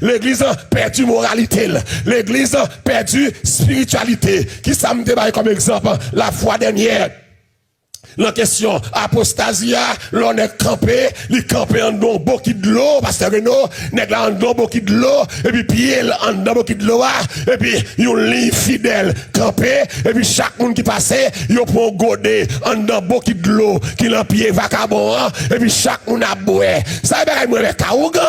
l'église perdu moralité, l'église perdu spiritualité. Qui ça me débat comme exemple la fois dernière? La question apostasia, l'on est campé, il campé en don beaucoup de l'eau, parce que Renaud, nèg la en don beaucoup de l'eau, et puis pied en don beaucoup de l'eau, et puis yon ligne fidèle campé, et puis chaque monde qui passait, yon prend godet en don beaucoup de l'eau, qui l'en pied vacabon, et puis chaque monde a boire. Ça y est, moi, avec Kaougan.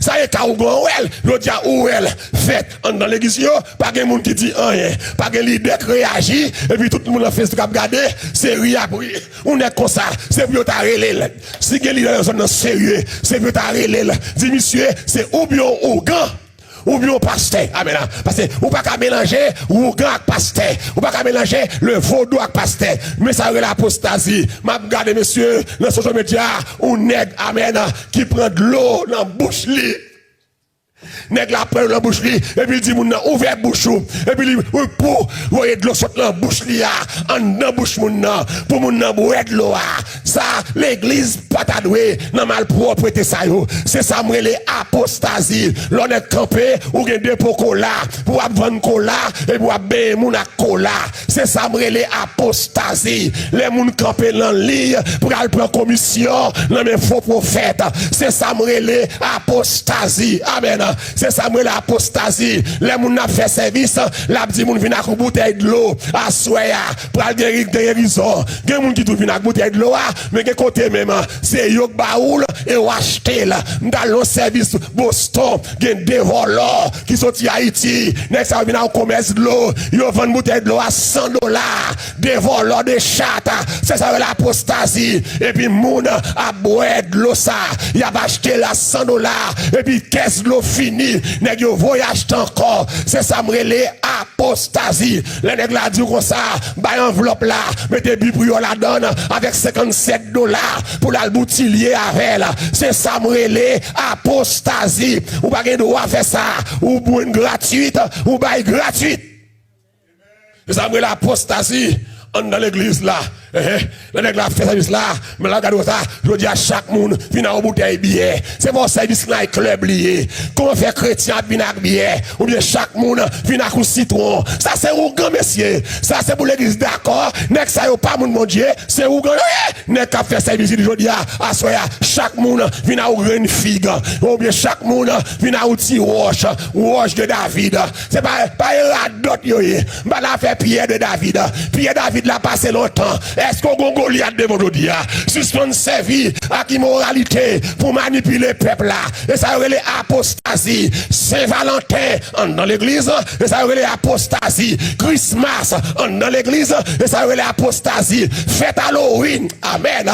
Ça y est, Kaougan, le dia où elle fait dans l'église, pas de monde qui dit rien, pas de leader qui réagit, et puis tout le monde a fait ce qu'il a regardé, c'est rien, on est comme ça, c'est pour t'arrêter. Si il y a un sérieux, c'est pour t'arrêter. Dis monsieur, c'est ou bien ou gant. Ou bien pasteur. Amen. Parce que ou pas qu'à mélanger ou avec pasteur. Ou pas qu'à mélanger le vaudou avec pasteur. Mais ça c'est l'apostasie. M'a regardé monsieur, dans social media, ou nèg amen qui prend de l'eau dans bouche li. Nèg la prend dans bouche li et puis il dit moun nan ouvert bouche et puis il pour voyer de l'eau sortir dans bouche li en dans bouche moun nan pour moun nan boire de l'eau. Ça l'église pas ta doué dans malpropreté ça yo. C'est ça moi les apostasie. L'on est campé ou gen dépôt cola pour vendre cola et pour ben moun a cola. C'est ça moi les apostasie. Les moun campé dans lit pour aller prendre commission dans mes faux prophètes. C'est ça moi les apostasie. Amen. C'est ça moi l'apostasie. Les moun n'a fait service, la dit moun vinn avec une bouteille de l'eau à soya pour aller guérison. Gen moun qui tout vinn avec bouteille de l'eau mais gen côté même c'est yo baoul et ou acheter là dans le service Boston gen des voleurs qui sorti Haïti next ça vinn en commerce de l'eau yo vend bouteille de l'eau à $100 des voleurs de chatte. C'est ça l'apostasie. Et puis moun a boire de l'eau ça il a acheté là $100 et puis caisse de l'eau fini, nèg yo voyage encore. C'est ça m'relé apostasie. Les nèg la dit comme ça, bay enveloppe là, mettez bibrio la donne avec $57 pour la boutilier avec là. C'est ça m'relé apostasie. Ou pas gen droit faire ça, ou pour une gratuite, ou bay gratuite. C'est ça m'relé apostasie dans l'église là. Le nèg la fait service là, mais là regarde ça, je dis à chaque monde vient au bouteille billet. C'est mon service là club lié. Comment faire chrétien vient avec billet ou bien chaque monde vient avec un citron. Ça c'est ou grand monsieur. Ça c'est pour l'église d'accord. Nèg ça yo pas mon Dieu, c'est ou grand. Nèg qui fait service je dis à soya chaque monde vient avec une figue ou bien chaque monde vient avec un petit roche de David. C'est pas la dot yo. Ba la fait Pierre de David. Pierre David l'a passé longtemps. Est-ce qu'on a Goliath devant aujourd'hui? Suspendre servi à immoralité pour manipuler le peuple là. Et ça aurait les apostasie. Saint-Valentin dans l'église. Et ça aurait les apostasie. Christmas dans l'église. Et ça aurait les apostasie. Fête Halloween. Amen.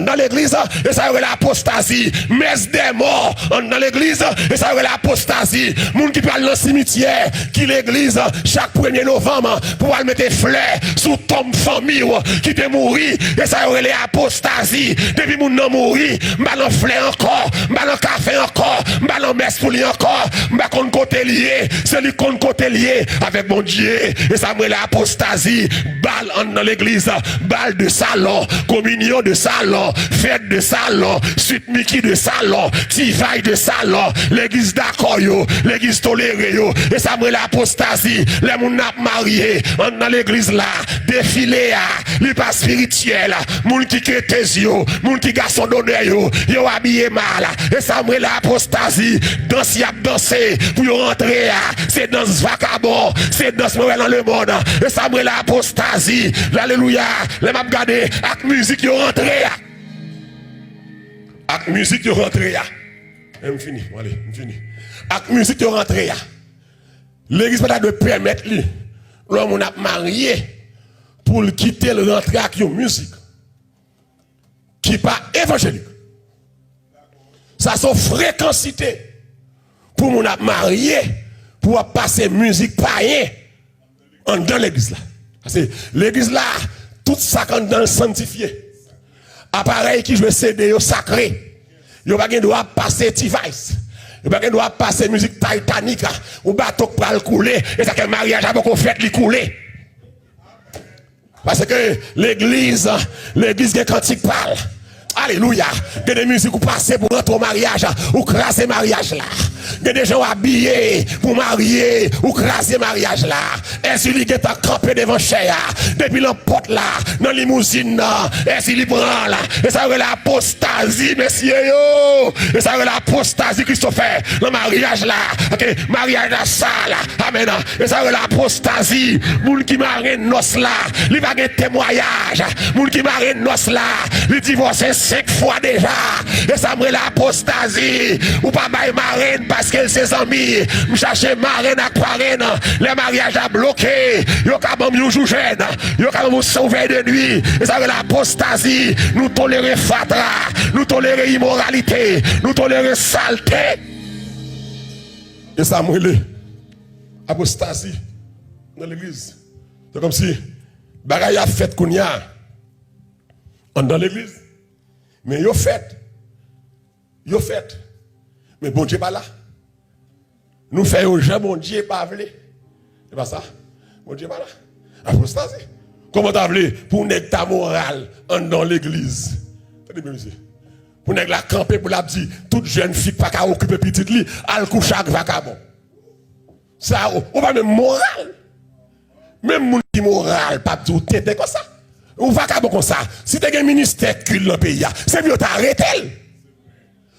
Dans l'église. Et ça aurait l'apostasie. Messe des morts dans l'église. Et ça aurait l'apostasie. Moun qui parle dans le cimetière. Qui l'église chaque 1er novembre pour aller mettre fleurs sous tombe famille qui te mourir et ça aurait les apostasie. Depuis moun nan mourir, m'ballon fleur encore, m'ballon café encore, m'ballon messe pour lui encore, m'ballon côté lié, c'est lui qu'on côté lié avec mon Dieu et ça aurait l'apostasie. Balle dans l'église, balle de salon, communion de salon, fête de salon, suite Mickey de salon, tivaille de salon, l'église d'accord yo, l'église toléré yo et ça aurait l'apostasie. Les moun n'a marié dans l'église là, défilé li pas spirituel, moun qui crété yo, moun qui garçon d'honneur yo habillé mal, et ça me l'apostasie, danse y a dansé, pour yo rentrer, c'est dans vagabond, c'est dans dans le monde, et ça me l'apostasie, alléluia, les m'a regardé, avec musique yo rentré, avec musique yo rentré, et fini, allez, fini, avec musique yo rentré, l'église peut de permettre lui, l'homme a marié, pour le quitter le rentrer avec une musique qui n'est pas évangélique. Ça c'est fréquencité pour mon marié pour passer musique païen dans l'église là. Parce que l'église là, tout ça dans le sanctifié. Appareil qui joue CD sacré. Il n'y a pas droit passer device. Il n'y a pas droit passer musique Titanic ou bateau pour le couler et ça que le mariage a beaucoup fait le couler. Parce que l'église, qui cantique parle. Alléluia. Il y a des musiques qui passent pour rentrer au mariage, ou craser le mariage là. Il y a des gens habillés pour marier, ou craser le mariage là. Est-ce qu'il est campé devant Chéa, depuis l'emporte là, dans la limousine là. Est-ce qu'il prend là? Et ça c'est l'apostasie, messieurs yo. Et ça c'est l'apostasie, Christopher. Le mariage là. Ok, mariage là, ça là. Amen. Et ça c'est l'apostasie. Moun qui marie noce là. Il va gagner témoignage. Moun qui marie noce là. Il divorce 5 fois déjà. Et ça c'est l'apostasie. Ou pas bail marraine parce qu'elle ses amis. Me chercher marraine à marraine. Les mariages à bloqué. Yo kabam yo jou jeune. Yo kabam yo sauver de nuit. Et ça c'est l'apostasie. Nous tolérer fatra. Nous tolérer immoralité. Nous tolérer saleté. Et ça m'rele apostasie dans l'église. C'est comme si bagaille a fait kounya dans l'église. Mais yo fait. Mais bon Dieu pas là. Nous faisons gens bon Dieu pas vle. C'est pas ça. Bon Dieu pas là. Apostasie. Comment t'as vle pour nèg ta morale dans l'église. Pour nèg la camper pour la dire toute jeune fille pas qu'à occuper petite lit, al coucher avec vagabond. Ça on va même moral. Même moun qui moral pas tout tête comme ça. Ou vagabond comme ça. Si tu as un ministère cul dans le pays, c'est mieux t'arrêter.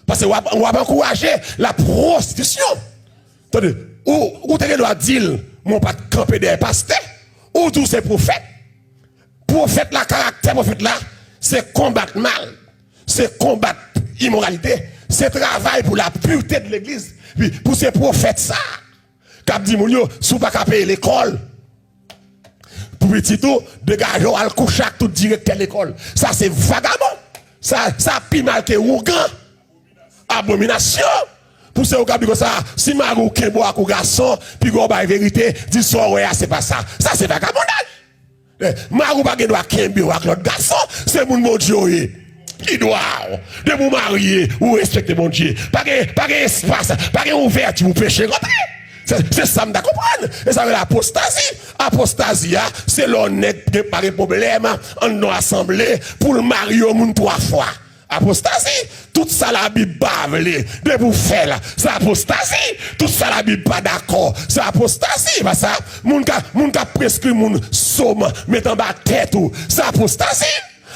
Parce qu'on va encourager la prostitution. Attendez, ou tu dois dire, mon pas de camper des pasteurs, ou tous ces prophètes. Prophète la caractère, prophète là, c'est combattre mal, c'est combattre immoralité, c'est travail pour la pureté de l'église. Puis pour ces prophètes ça, cap dit moun yo, sous pas qu'à payer l'école. Pour petit tout, dégage al coucher tout directeur de l'école. Ça c'est vagabond. Ça pire mal que ougan. Abomination. Pour ce cas comme ça, si marou kebo ak garçon, puis go ba vérité, dit so ouais, c'est pas ça. Ça c'est vagabondage. Marou pas doit kembe ak l'autre garçon, c'est moun mon Dieu. Qui doit de vous marier ou respecter mon Dieu. Pas espace, pas ouverture pour pécher rentrer. C'est ça me comprendre. Et ça veut l'apostasie. Apostasie, c'est l'honnête qui pas de problème en nos assemblées pour le marier au monde 3 fois. Apostasie, tout ça la Bible bavle de vous faire là, c'est apostasie. Tout ça la Bible pas d'accord, c'est apostasie. Bah ça, moun ka prescrit moun somme mettant bas tête ou, c'est apostasie.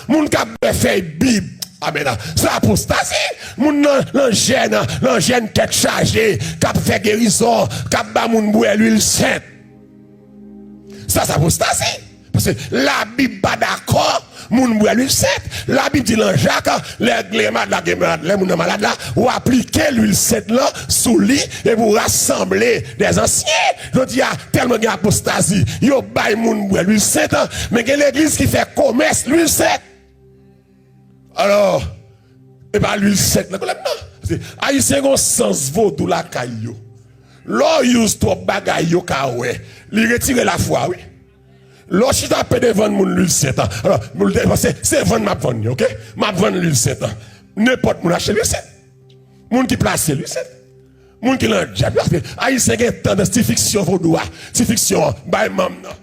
Moun ka fait Bible. Amen. C'est apostasie. Moun l'engène tête chargée, k'ap fait guérison, k'ap ba moun boué l'huile sainte. Ça c'est apostasie. Parce que la Bible pas d'accord, moun boué l'huile sainte. La Bible dit dans Jacques, les moun malades là, ou appliquer l'huile sainte là sous lit et vous rassembler des anciens. Je dis tellement de apostasie. Yo bay moun boué l'huile sainte, mais il y a l'église qui fait commerce l'huile sainte. Alors, et pas l'huile sainte, non. Haïtien ont sens vaudou la caillou. L'on use trop bagay yo kawe. Li retire la foi, oui. L'on chita pe devant moun l'huile sainte. Alors, c'est vendre ma vendre, ok? Ma vendre l'huile sainte. N'importe moun achète l'huile sainte. Moun qui place l'huile sainte. Moun qui l'en diable. Haïtien ont tendance, ti fiction vaudou, ti fiction, bay mam nan.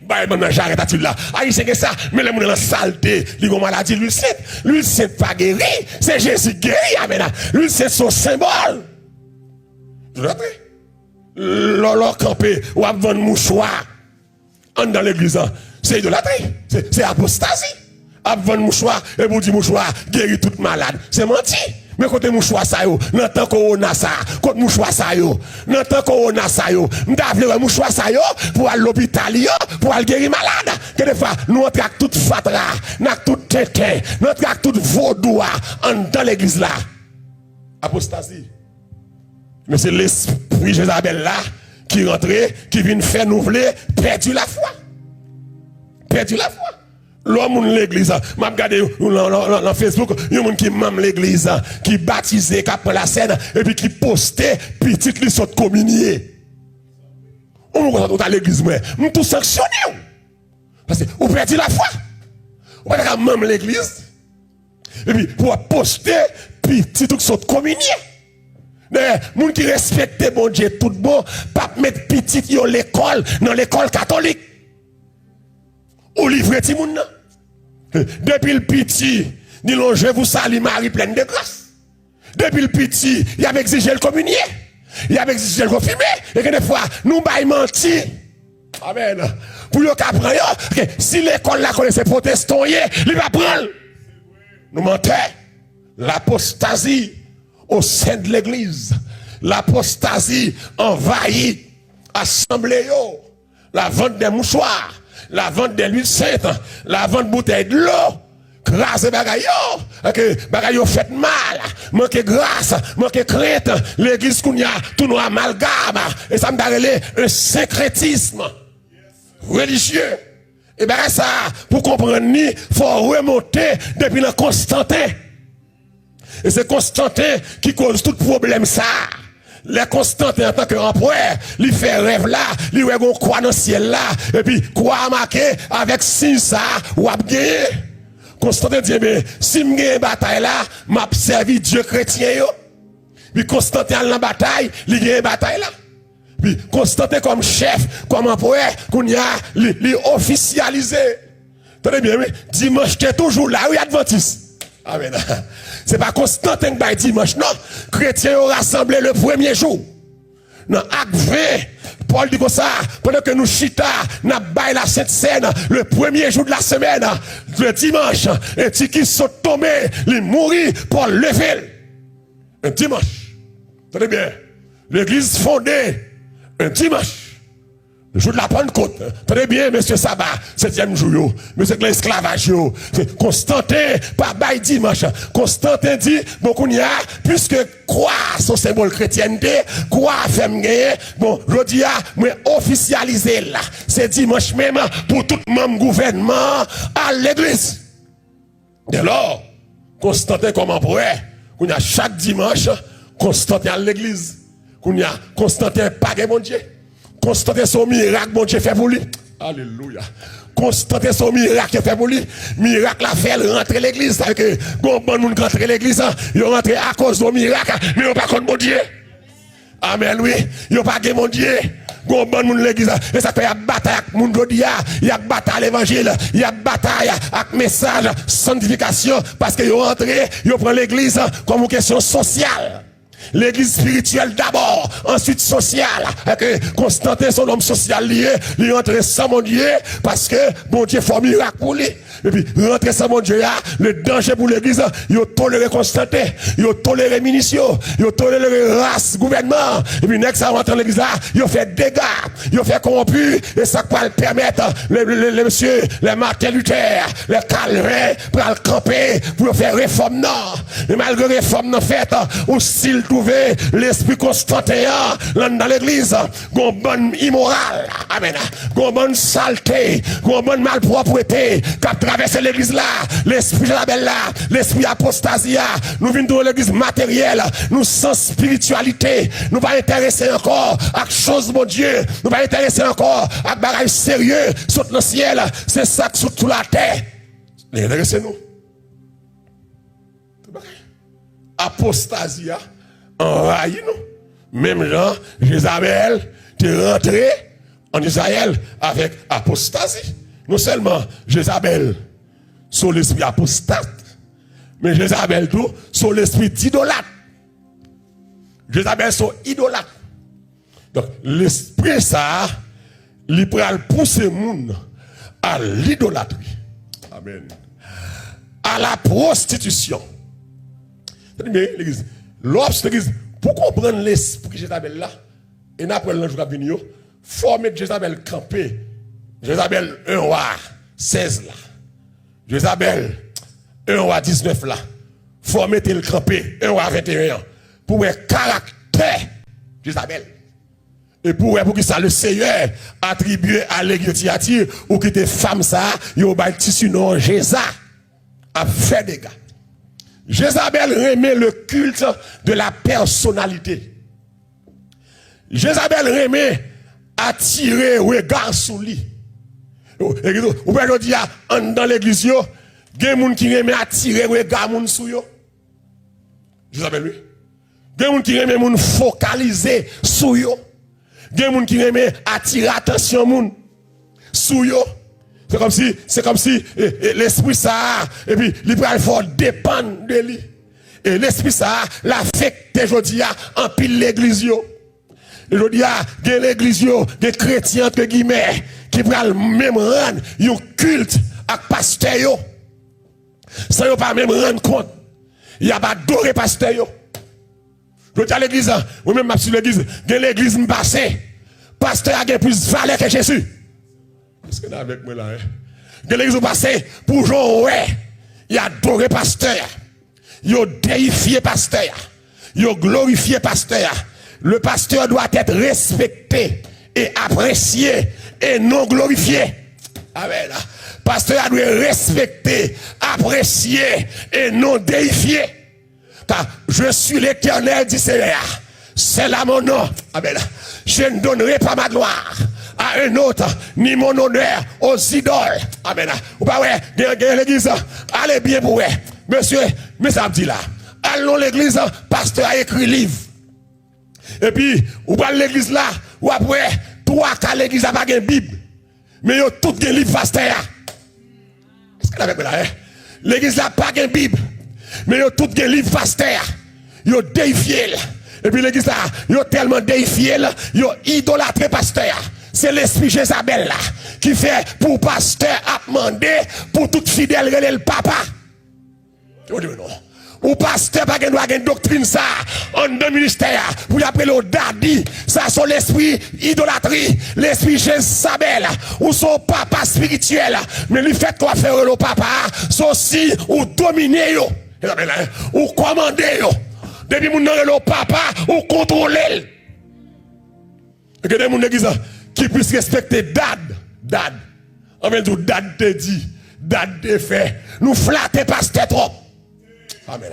Bah, j'arrête à tout là. Aïe, c'est que ça, mais les gens dans saleté, ils ont maladie, l'huile sainte. L'huile sainte pas guéri, c'est Jésus guéri, amen. L'huile sainte son symbole. Vous avez l'or campé, ou à vendre mouchoir, dans l'église, c'est idolâtrie, c'est apostasie. À vendre mouchoir, et vous dites mouchoir, guéri toute malade. C'est menti. Mais côté mouchoir ça yo, dans temps corona ça, côté mouchoir ça yo, dans temps corona ça yo, m'ta vle mouchoir ça yo pour aller l'hôpital yo, pour aller guérir malade. Que des fois nous entrons avec toute fatra, avec toute tête, nous entrons avec toute vaudoua dans l'église là. Apostasie. Mais c'est l'esprit Jézabel là qui rentre, qui vient faire nous perdu la foi. Perdu la foi. L'homme l'église, m'a regardé dans Facebook, il y a un qui m'aime l'église, qui baptisé, qui prend la scène, et puis qui postait, petit li saute communier. On va dans l'église, mais on tout sanctionné. Parce que vous perdez la foi. Vous pas même l'église. Et puis pour poster, petit qui saute communier. Les gens qui respectent bon Dieu tout bon, pas mettre petit yo l'école, dans l'école catholique. Ou livrer ti moun nan. Depuis le petit, Ni l'on je vous salue Marie pleine de grâce. Depuis le petit, il avait exigé le communier. Il avait exigé le confirmer. Et que des fois, nous baillons menti. Amen. Pour le cas prendre, si l'école la connaissait protestant, il va prendre. Nous mentons. L'apostasie au sein de l'église. L'apostasie envahit assemblée. La vente des mouchoirs. La vente de l'huile sainte. La vente de bouteilles de l'eau. Grâce bagaille bagaille fait mal, manque grâce, manque crainte, l'église qu'on y a tout nous amalgame et ça me donne un syncrétisme religieux. Et ben ça pour comprendre ni faut remonter depuis le Constantin. Et c'est Constantin qui cause tout problème ça. Les Constantin en tant qu'empereur, il fait rêve là, il ouais gon croix dans le ciel là et puis croix marqué avec signe ça ou a gagné. Constantin dit, mais si je gagne une bataille là, m'a servi Dieu chrétien. Puis Constantin a la bataille, il gagne une bataille là. Puis Constantin comme chef, comme empereur, qu'on y a, il officialisé. Tenez bien, oui, dimanche, tu es toujours là, oui, adventiste. Amen. C'est pas Constantin qui va dimanche, non. Chrétiens ont rassemblé le premier jour. Dans Acte 20, Paul dit comme ça, pendant que nous chita, nous baillons la Sainte Seine, le premier jour de la semaine, le dimanche, et qui sont tombés, ils mourent pour lever. Un dimanche. Tenez bien, l'église fondée, un dimanche. Le jour de la Pentecôte. Tenez bien, monsieur Sabbat, 7e jour, monsieur l'esclavage. Constantin, pas bail dimanche. Constantin dit, beaucoup n'y a, puisque croix, son symbole chrétienté, croix, fait gagner, bon, je dis, moi, officialiser là. C'est dimanche même pour tout membre gouvernement à l'église. Dès lors, Constantin comme empereur, qu'on y a chaque dimanche, Constantin à l'église. Qu'on y a Constantin pas de mon Dieu. Constantin son miracle, bon Dieu fait pour lui. Alléluia. Constantin son miracle fait pour lui. Miracle a fait rentrer l'église. C'est-à-dire que, bon monde rentre l'église, ils rentré à cause du miracle, mais ils n'ont pas contre mon Dieu. Amen, oui. Ils n'ont pas de mon Dieu. Bon monde l'église. Et ça fait une bataille avec mon Dieu. Il y a bataille à l'évangile. Il y a bataille avec message, sanctification. Parce qu'ils ont rentré, ils prennent l'église comme une question sociale. L'église spirituelle d'abord, ensuite sociale. Constantin, son homme social lié, il rentre sans mon Dieu, parce que mon Dieu fait un miracle pour lui. Et puis, rentrer sans mon Dieu, le danger pour l'église, il a toléré Constantin, il a toléré Minicio, il a toléré race, gouvernement. Et puis, next, ça rentre dans l'église, il a fait dégâts, il a fait corrompu, et ça va le permettre, les messieurs, les Martin Luther, les Calvin, pour le camper, pour faire réforme, non. Et malgré réforme, non, fait, aussi, trouver l'esprit Constantin dans l'église, gon bonne immoral, amen, gon bonne saleté, gon bonne malpropreté, qui a traversé l'église là, l'esprit Jezabel là, l'esprit apostasia, nous venons de l'église matérielle, nous sans spiritualité, nous pas intéresser encore à chose mon Dieu, nous pas intéresser encore à bagaille sérieux, sur le ciel, c'est ça qui sur toute la terre. Intéressez-nous. Apostasia envahi nous. Même Jean, Jézabel, est rentré en Israël avec apostasie. Non seulement Jézabel sur l'esprit apostate, mais Jézabel tout sur l'esprit d'idolâtre. Jézabel sur idolâtre. Donc l'esprit ça, il peut pousser les gens à l'idolâtrie. Amen. À la prostitution. L'église. L'obs, l'église, pour comprendre l'esprit Jézabel là, et n'après le jour à venir, faut mettre Jézabel campé. Jézabel 1 roi 16 là. Jézabel 1 roi 19 là. Faut mettre le campé 1 roi 21 pour le caractère Jézabel. Et pour que ça le Seigneur attribué à l'église Thyatire ou que tes femmes ça, yo ba tissu non Jéza a fait des gars. Jézabel remet le culte de la personnalité. Jézabel remet attirer regard sur lui. Ou bien dire dans l'église yo, gen moun qui remet attirer regard moun sur yo. Jézabel lui. Gen moun qui remet moun focaliser sur yo. Gen moun qui remet attirer attention moun sur yo. C'est comme si l'esprit ça, et puis il va faire dépendre de lui. Et l'esprit ça, l'affecte aujourd'hui en pile l'église. Aujourd'hui, il y a l'église, des chrétiens, entre guillemets, qui prennent même rendre un culte avec pasteur. Ça ne pas même rendre compte. Il y a pas adoré pasteur. Je dis à l'église, ou même sur l'église, il y a l'église m'passée. Pasteur a plus de valeur que Jésus. Est-ce que vous avec moi là? Il y a l'église m'passée pour jouer, ouais. Il a adoré pasteur. Il a déifié pasteur. Il a glorifié pasteur. Le pasteur doit être respecté et apprécié et non glorifié. Amen. Pasteur doit être respecté, apprécié et non déifié. Car je suis l'Éternel, dit Seigneur. C'est là mon nom. Amen. Je ne donnerai pas ma gloire à un autre, ni mon honneur aux idoles. Amen. Ou pas ouais, l'église, allez bien pour ouais. Monsieur, mais ça me dit là. Allons l'église, pasteur a écrit livre. Et puis, ou pas l'église là, ou après, trois cas l'église a pas de Bible. Mais yo tout gen livre pasteur. Est-ce que avec là, hein? L'église là pas de Bible. Mais yo tout gen livre pasteur. Yo déifié. Et puis l'église là, yo tellement déifié, yo idolâtré pasteur. C'est l'esprit Jézabel là, qui fait pour pasteur à demander pour tout fidèle le papa. Je dis non. Ou pasteur pas une doctrine ça en deux ministères pour appeler le daddy, ça c'est l'esprit idolâtrie, l'esprit Jézabel ou son papa spirituel, mais lui fait quoi faire le papa, ceci ou dominer yo, ou commander yo. Depuis mon nom le papa ou contrôler. Et que des gens qui puissent respecter dad. En même temps dad te dit, dad te fait. Nous flatter pasteur trop. Amen.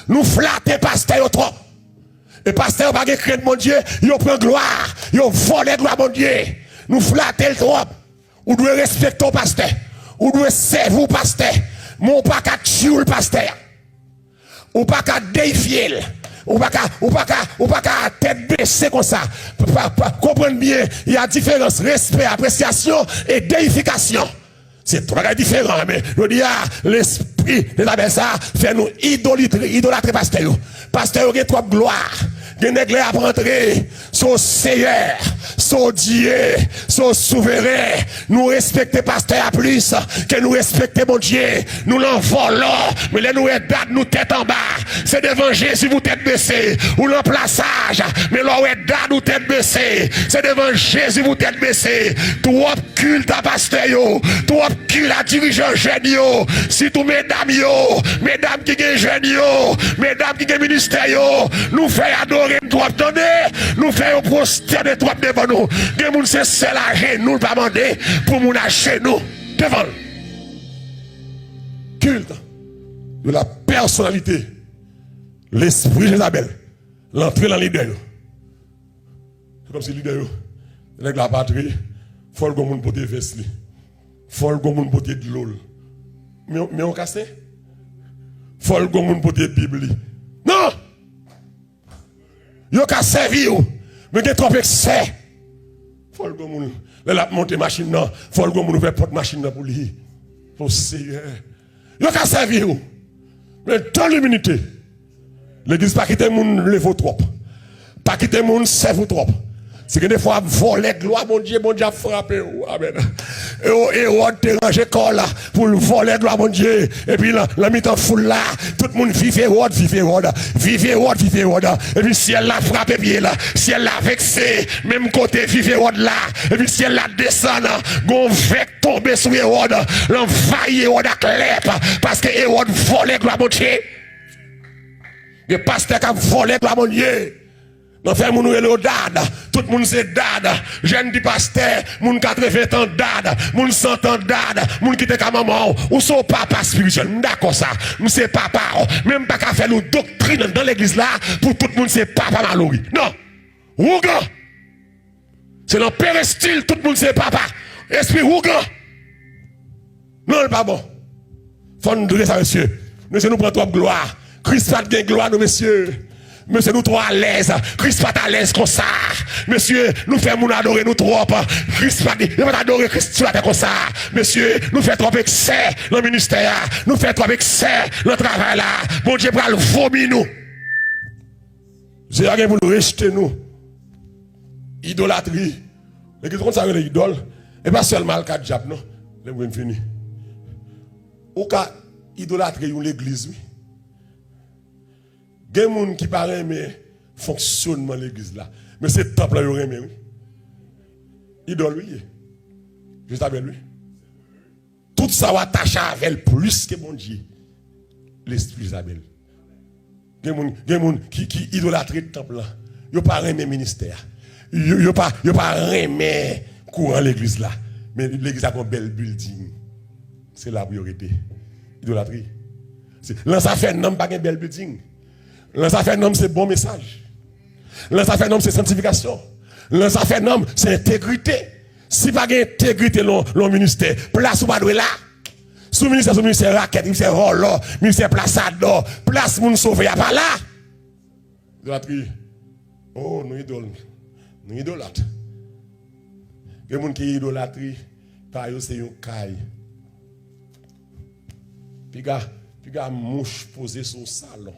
Nous flatter pasteur trop. Et pasteur pas de mon Dieu, il prend gloire, il vole gloire mon Dieu. Nous flatter trop. Ou doit respecter ton pasteur. Ou doit servir pasteur. Mon pas qu'à tuer le pasteur. Ou pas qu'à défier. Ou pas qu'à tête baissée comme ça. Comprenez bien, il y a différence, respect, appréciation et déification. C'est trois différents, mais je dis, l'esprit de la ça fait nous idolâtrer pasteur. Pasteur qui a trop gloire. Il y a à rentrer, son Seigneur, son Dieu, son souverain. Nous respectons pasteur plus que nous respectons mon Dieu. Nous l'envolons, mais les nous aidons, nous tête en bas. C'est devant Jésus, vous tête baissée. Ou l'emplaçage, mais là où aidons, nous tête baissée. C'est devant Jésus, vous tête baissée. Trop culte à pasteur, trop culte à dirigeant jeune. Si tous mesdames qui sont jeunes, mesdames qui sont ministères, nous faisons adorer. Nous faisons prosterner toi devant nous. Des gens c'est cela nous pas demander pour nous chez nous devant. Culte de la personnalité, l'esprit Jézabel, l'entrée dans l'idée. C'est comme si l'idée, avec la patrie, faut que monde porter veste, faut que monde porter de l'eau. Mais on casse, faut que monde porter Bible. Non. Yo ka servi yo, mais gen trop excès. Faut le gomoun, la monter machine non, faut le gomoun ouvrir porte machine pour lui. Pour Seigneur. Yo ka servi yo. Mais dans l'immunité, l'église pas quitter moun levo trop. Pas quitter moun serve trop. C'est que des fois voler gloire mon Dieu a frappé. Amen. Et on te range là pour voler gloire mon Dieu. Et puis là, la mi-temps foule là, tout le monde vive. Et puis si elle l'a frappé pied là, si elle l'a vexé, même côté vive là. Et puis si elle l'a descend, gon vec tomber sur Hérode, l'envahir Hérode avec l'ép, parce que Hérode volait gloire mon Dieu. Le pasteur qui a volé gloire mon Dieu. Non, fait mon le dad, tout le monde c'est dad, jeune du pasteur, moun 80 ans dad, moun 100 ans dad, moun qui te ka maman, ou son papa spirituel, d'accord ça, nous c'est papa, même pas qu'à faire nos doctrines dans l'église là, pour tout le monde c'est papa Malouri. Non, Ouga, c'est dans péristyle, tout le monde c'est papa, esprit Ouga. Non, c'est pas bon. Faut nous donner ça, monsieur. Monsieur nous prend trop de gloire. Christ a de gloire, nous, messieurs. Monsieur, nous trop à l'aise. Christ pas à l'aise comme ça. Monsieur, nous faisons adorer nous trop. Christ pas adorer Christ comme ça. Monsieur, nous faisons trop excès dans le ministère. Nous faisons trop excès dans le travail là. Bon Dieu, pour le vomir nous. J'ai rien pour nous rejeter nous. Idolâtrie. Et qu'est-ce qu'on s'appelle l'idole? Et pas seulement le cas de diable, non. J'aime finir. Au cas idolâtrie ou l'église, oui. Il y a des gens qui parlent mais fonctionnement de l'église là. Mais c'est temple là, il y a oui. Idole, oui. Juste avec lui. Tout ça va attacher avec elle plus que mon Dieu. L'esprit Isabelle. Il y a des gens qui idolâtrent le temple là. Ils ne pas aimer ministère. Ils ne pas aimer courant l'église là. Mais l'église a un bel building. C'est la priorité. Idolâtrie. Là, ça fait un homme pas un bel building. Là, ça fait un homme, c'est bon message. Là, ça fait un homme, c'est sanctification. Là, ça fait un homme, c'est intégrité. Si pas d'intégrité dans le ministère, place ou pas de là. Sous ministère raquette, ministère rôle, ministère plaçador, place moun sauvé, y a pas là. Idolâtrie. Oh, nous idolâtres. Il y a des gens qui idolâtrie, car c'est un caille. Puis gars mouche posé sur le salon.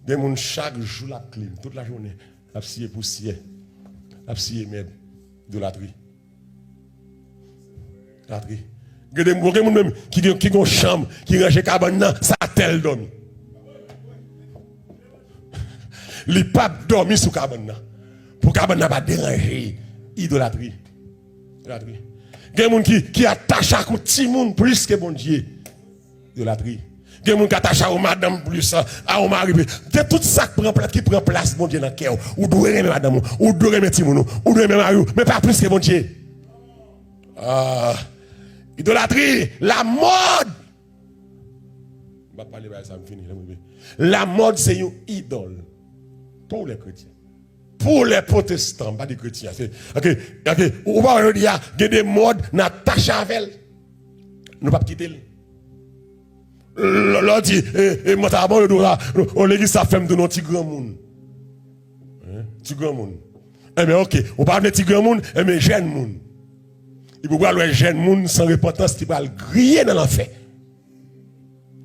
Des gens chaque jour la clim, toute la journée, la scié poussière, la scié même, idolâtrie. Idolâtrie. Il y a des gens qui ont une chambre, qui rangent cabane, ça tel dormi. Les papes dorment sous cabane. Pour cabane n'a pas dérangé. Idolâtrie. Idolâtrie. Il y a des gens qui attachent à un petit monde plus que bon Dieu. Idolâtrie. Il y a des gens qui attachent à madame plus, à un mari. C'est tout ça qui prend place, bon Dieu, dans le cœur. Ou doit aimer madame, ou doit aimer petit monde, ou doit aimer mari, mais pas plus que bon Dieu. Idolâtrie, la mode. Je ne vais pas parler de ça, je finis. La mode, c'est une idole. Pour les chrétiens. Pour les protestants, pas des chrétiens. Ok. On va dire, il y a des modes, Natacha avec. Nous ne pouvons pas quitter. L'on dit, on l'église, ça fait de nos petits grands monde. Petit grand monde. Eh bien, ok. On parle de petit grand monde, eh bien, jeune monde. Il peut voir le jeune monde sans repentance qui va le griller dans l'enfer.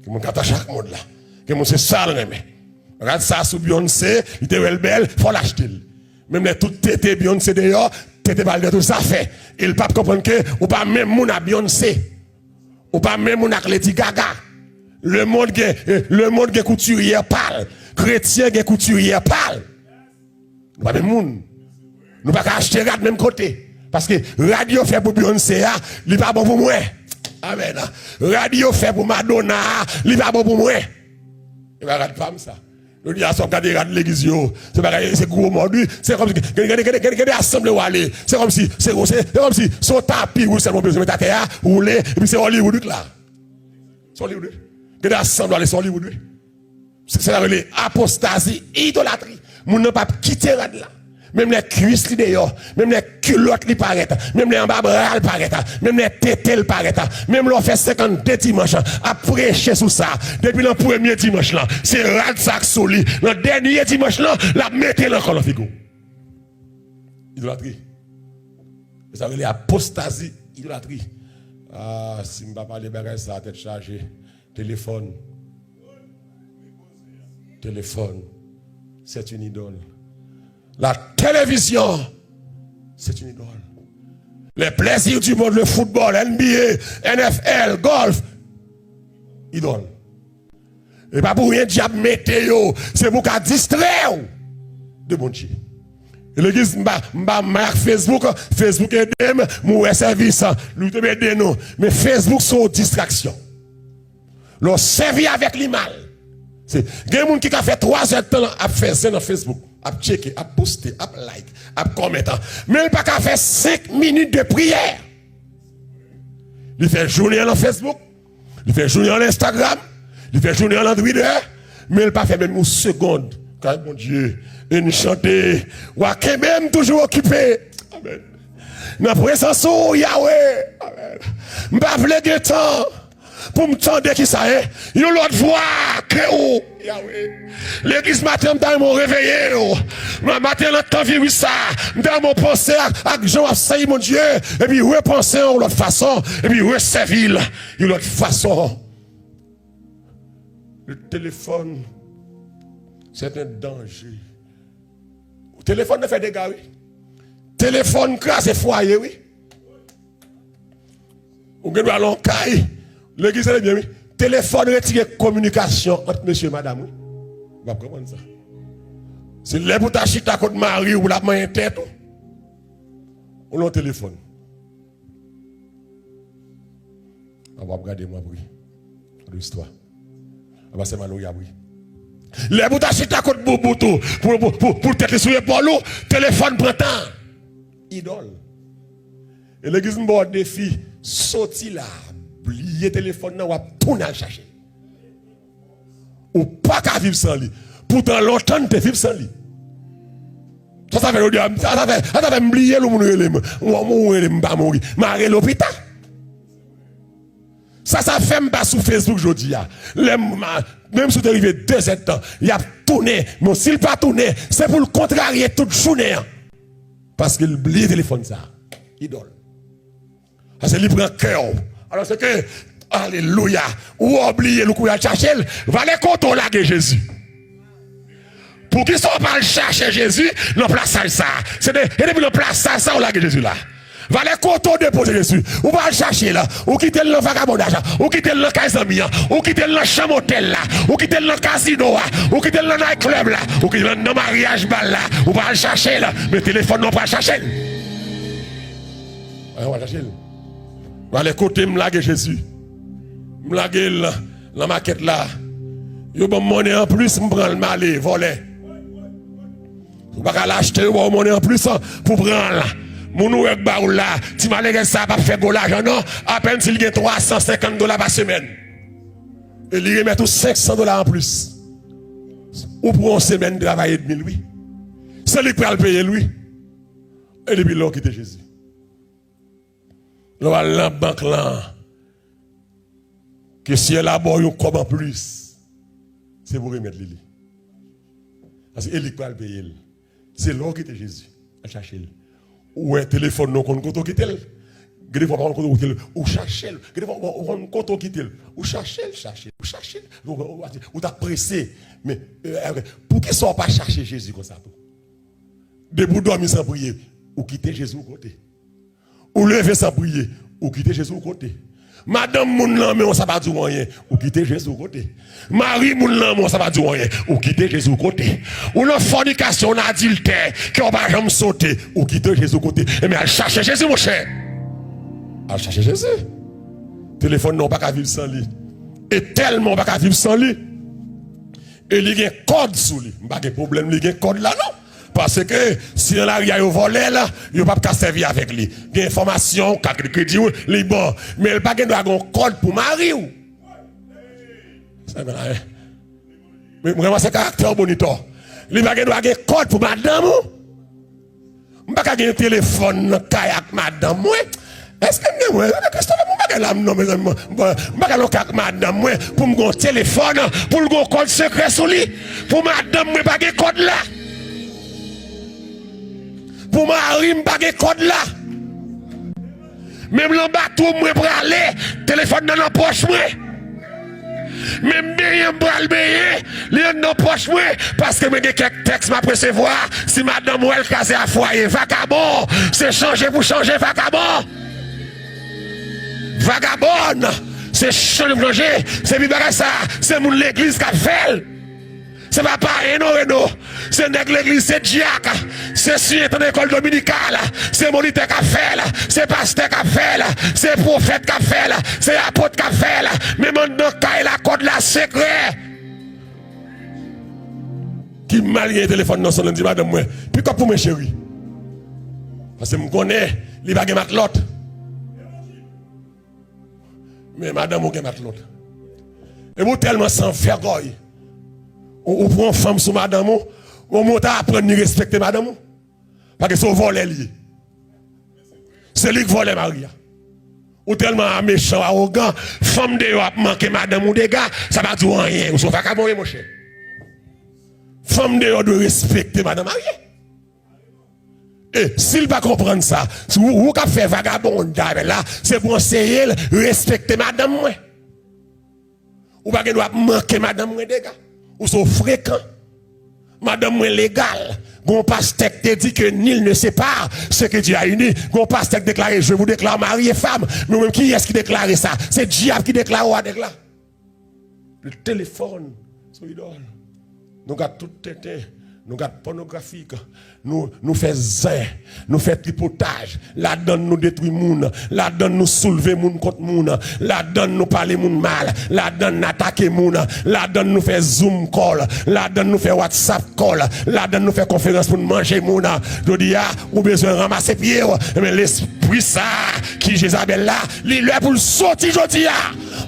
Qui mon attache chaque monde là. Qui mon c'est ça le remède. Regarde ça sous Beyoncé, il était belle, il faut l'acheter. Même les toutes tétés Beyoncé dehors, tétés pas de tout ça fait. Il ne peut pas comprendre que, ou pas même mon à Beyoncé. Ou pas même mon à Lady Gaga. Le monde qui couturier parle. Chrétien qui couturier parle. Nous pas même monde. Nous pas acheter de même côté. Parce que radio fait pour Beyoncé, il n'est pas bon pour moi. Amen. Radio fait pour Madonna, il n'est pas bon pour moi. Il va regarder pas ça. Le dit à son cas de l'église, c'est gros mordu. C'est comme si, regardez assemblée où aller. C'est comme si, son tapis, ou c'est mon besoin de ta terre, ou et puis c'est Hollywood là. C'est Hollywood. Regardez assemblée où aller, c'est Hollywood. C'est l'apostasie, idolâtrie. Moun n'a pas quitté là. Même les cuisses d'ailleurs, même les culottes li paraît, même les embabras paraît, même les tétés paraît, même l'on fait 52 dimanches à prêcher sur ça. Depuis le premier dimanche là, c'est Radsac Soli. Le dernier dimanche là, la mettez encore la figure. Idolâtrie. Ça veut dire apostasie, idolâtrie. Ah, si je ne parle pas de bagages, ça tête chargée. Téléphone. Téléphone. C'est une idole. La télévision, c'est une idole. Les plaisirs du monde, le football, NBA, NFL, golf, idole. Et pas pour rien diable météo, c'est pour qu'à distraire de bon Dieu. Et l'église m'a Facebook aide mon service, nous te aider nous, mais Facebook sont distraction. L'on servi avec l'image. C'est des gens qui a fait 3 heures de temps à faire ça dans Facebook. À checker, à poster, à like, à commenter. Mais il n'a pas qu'à faire 5 minutes de prière. Il fait journée dans Facebook, il fait journée dans Instagram, il fait journée dans Twitter, mais il n'a pas fait même une seconde. Car mon Dieu, il chante, ou même toujours occupé. Amen. Dans la présence de Yahweh. Amen. Je ne veux pas de temps. pour me tendre qui ça est. Yon l'autre voix que oh. L'église matin m'ont réveillé. Matin l'entend vivre ça. Dans mon pensée à Jean a mon Dieu et puis repenser en l'autre façon et puis resservir de l'autre façon. Le téléphone c'est un danger. Le téléphone ne fait des dégâts, oui. Téléphone crasse foyer, oui. Ou bien allons caille. L'église est bien, oui. Téléphone retire communication entre monsieur et madame, oui. Vous va comprendre ça. C'est là pour t'acheter à côté de Marie ou la main tête. Ou l'on téléphone. On va regarder moi, oui. L'histoire. On va se mal, oui. Les bouts t'acheter à côté de Bouboutou pour tête sur l'épaule, téléphone prend temps. Idole. Et l'église m'a dit défi, sorti là, oublier téléphone, ou tourner à chercher. Ou pas qu'à vivre sans lui. Pourtant, longtemps, tu vivre sans lui. Ça fait oublier le monde, mourir, marrer l'hôpital. Ça fait m'pas sur Facebook aujourd'hui. Même si tu arrivé 2 ans, il a tourné. Mais s'il pas tourné, c'est pour le contrarier toute journée. Parce qu'il oublie le téléphone ça. Idole. Parce qu'il prend cœur. Alors c'est que, alléluia, ou oublier le coup à chercher, va les compter là que Jésus. Pour qu'ils ne soient pas chercher Jésus, le place ça. C'est depuis le place ça, on l'a que Jésus là. Va les compter déposer Jésus. Ou va le chercher là. Ou quitter le vagabondage. Ou quitter le casamia. Ou quitter le chambre hôtel là. Ou quitter le casino là. Ou quitter le night club là. Ou quitter le mariage bal là. Ou va le chercher là. Mais téléphone non pas chercher. On va chercher. Va les côtés m'laguer Jésus. M'laguer la maquette là. Yo bon monnaie en plus m'prend le malé voler. Ou pas l'acheter ou bon monnaie en plus pour prendre là. Mon ou ek baoul là, si malgré ça pas faire golage non, à peine s'il gagne $350 par semaine. Et il remet tout $500 en plus. Ou pour une semaine de travail de 1000 oui. C'est lui qui va le payer lui. Et depuis là, quitte Jésus. Là, la banque là, que si elle a bon, comme en plus, c'est pour remettre lui. Parce que lui qui va le payer. C'est là qui était Jésus. À chercher. Ou un téléphone non qu'on compte quitter. Gade fois pas qu'on quitter ou chercher. Gade fois on compte quitter. Ou chercher. Ou t'as pressé. Mais pour qu'ils soient pas chercher Jésus comme ça tout. Debout dormir sans prier ou quitter Jésus au côté. Ou lever sans prier ou quitter Jésus au côté. Madame moun nan mais on ça pas dire rien ou quitter Jésus au côté. Marie moun nan mais on ça pas dire rien ou quitter Jésus au côté. Ou la fornication on adultère qui on va jamais sauter ou quitter Jésus au côté. Et mais elle cherche Jésus mon cher. Elle cherche Jésus. Téléphone non pas qu'à vivre sans lui. Et tellement pas qu'à vivre sans lui. Et il y a un code sous lui. Pas de problème il y a un code là non. Parce que si on a volé là, il ne peut pas servir avec lui. Il y a information, il crédit, il bon. Mais il n'y a pas de code pour Marie. Mais vraiment, c'est caractère bonito. Il n'y a pas de code pour madame. Il n'y a pas de téléphone avec madame. Est-ce que je ne sais pas non, mes amis, je madame pour me téléphone, pour le code secret sur lui. Pour madame, je n'ai pas de code là. Pour Marie, je n'ai pas de code là. Même le bateau, je peux aller, téléphone dans la poche. Même bien, je peux aller, dans la poche. Parce que je quelques textes à recevoir. Si madame ou elle casse à foyer, vagabond, c'est changer pour changer, vagabond. Vagabond, c'est changer pour changer. C'est bien ça, c'est mon l'église qui a fait. C'est pas Reno, c'est l'église, c'est Diac, c'est suite en école dominicale, c'est moniteur qui a fait, c'est pasteur qui a fait, c'est prophète qui a fait, c'est apôtre qui a fait, mais maintenant, quand il a code la secret. Qui m'a lié le téléphone dans son lundi, madame, moi, puis quoi pour mes chéris? Parce que je connais, il va gagner l'autre. Mais madame, vous gagnez l'autre. Et vous tellement sans vergogne. Ou prend femme sur madame, ou monte à apprendre à respecter madame. Parce que c'est au volet lié. C'est lui qui vole Maria. ou tellement méchant, arrogant, femme de yo a manqué madame ou des gars, ça va dire rien, ou sont pas cabonné mon cher. Femme de yo doit respecter madame mariée. Et s'il va comprendre ça, si vous avez fait vagabondage là, c'est pour enseigner respecter madame moi. Ou pas doit manquer madame moi des gars, ou sont fréquents. Madame moi légal. Gon pasteur te dit que nul ne sépare ce que Dieu a uni. Gon pasteur déclaré, je vous déclare mari et femme. Mais même qui est-ce qui déclare ça? C'est Diable qui déclare ou a déclaré. Le téléphone, c'est idole. Nous avons tout tété. Nous avons pornographique, nous faisons zin, nous faisons tripotage, la donne nous détruit moun, la donne nous soulever moun contre moun, la donne nous parler moun mal, la donne nous attaquer moun, la donne nous fait zoom call, la donne nous fait WhatsApp call, la donne nous fait conférence pour manger moun. Je dis ou besoin de ramasser pied, mais l'esprit ça qui Jézabel là, il est pour le sortir aujourd'hui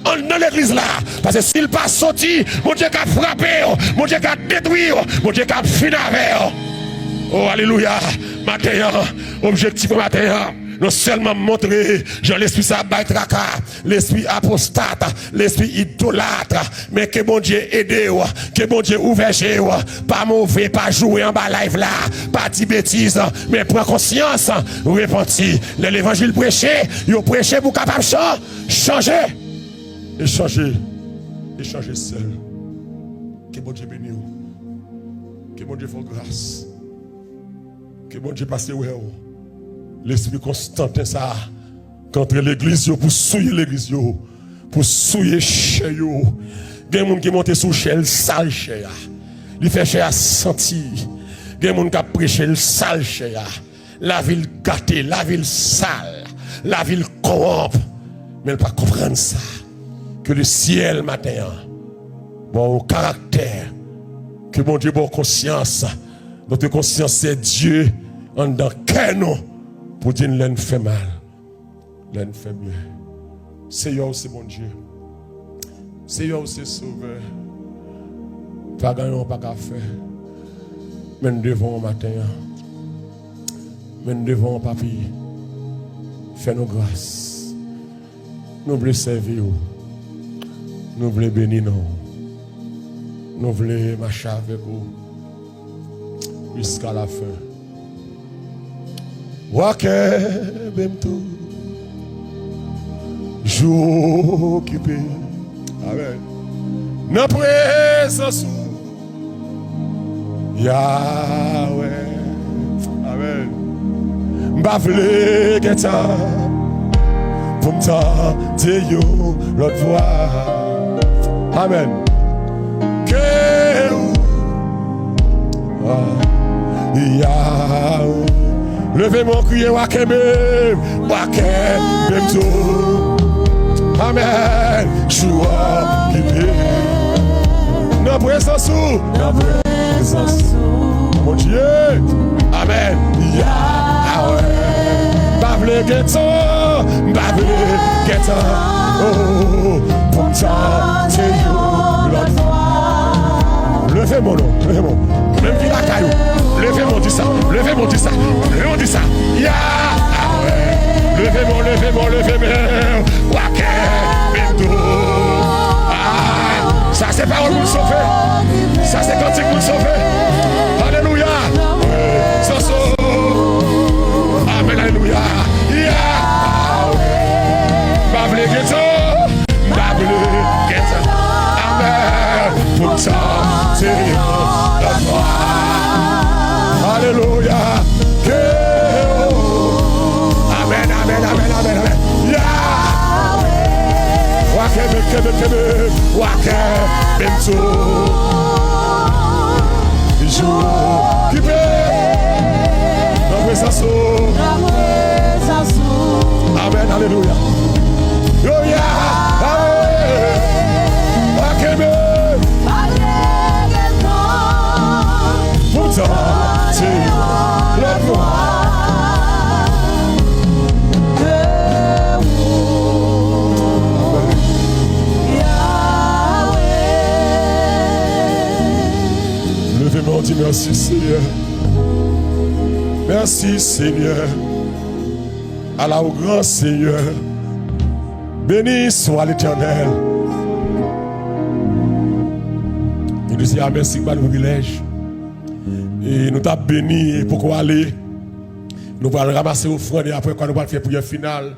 dans l'église là, parce que s'il pas sorti, mon Dieu a frappé, mon Dieu a détruit, mon Dieu a fini avec. Oh alléluia, matin, objectif matin. Non seulement montrer, genre l'esprit ça traka, l'esprit apostate, l'esprit idolâtre, mais que bon Dieu aide, que bon Dieu ouvre chez vous, pas mauvais, pas jouer en bas live là, pas dire bêtises, mais prends conscience, repentir. L'évangile prêché, il prêché pour capable changer. Et changer seul. Que bon Dieu bénisse. Que bon Dieu fasse grâce. Que bon Dieu passe où l'esprit Constantin ça contre l'église pour souiller l'église pour souiller chez yo. Il y a des gens qui montent sous chel sale chez ya. Il fait chez ya sentir. Il y a des gens qui prêché le sale chez ya. La ville gâtée, la ville sale, la ville corrompue. Mais elle ne pas comprendre ça. Que le ciel matin, bon au caractère, que mon Dieu bon conscience, notre conscience c'est Dieu en dans quel nom pour dire l'un fait mal, l'un fait mieux. C'est yo c'est mon Dieu, c'est yo c'est sauveur. Pas gagnant pas qu'à faire, mais nous devons matin, mais nous devons papi, faire nos grâces, nous voulons servir. Nous voulons bénir nous. Nous voulons marcher avec vous jusqu'à la fin. Wake bem tout. Jour occupé. Amen. Dans présence Yahweh. Amen. M'bavle qu'étant pour m'tendre l'autre voix. Amen. Que Yahweh. Levez mon crier, wakeme tout. Amen. Joie qui paie. Dans présence mon Dieu. Amen. Yahweh. Bavle guetan. Oh, pour t'entendre l'autre voix. Levez mon nom, levez mon. Même qui la caillou. Levez mon dit ça. Yahweh. Levez mon. Wake bento. Ah, ça c'est parole pour le sauver. Ça c'est cantique pour le sauver. Alléluia. Ça sauve. Amen, alléluia. Yahweh. Bavle guetan. Amen. Pour ça, c'est la foi. Alléluia. Amen. Yahweh. Wake bento. Jour qui paie. Dans présence. Amen. Alléluia. Levez-moi, dis merci Seigneur. Merci Seigneur. Allah au grand Seigneur. Béni soit l'Éternel. Nous disons merci pour le privilège. Et nous t'avons béni pour quoi aller. Nous allons ramasser offrande et après, quand nous allons faire prière finale.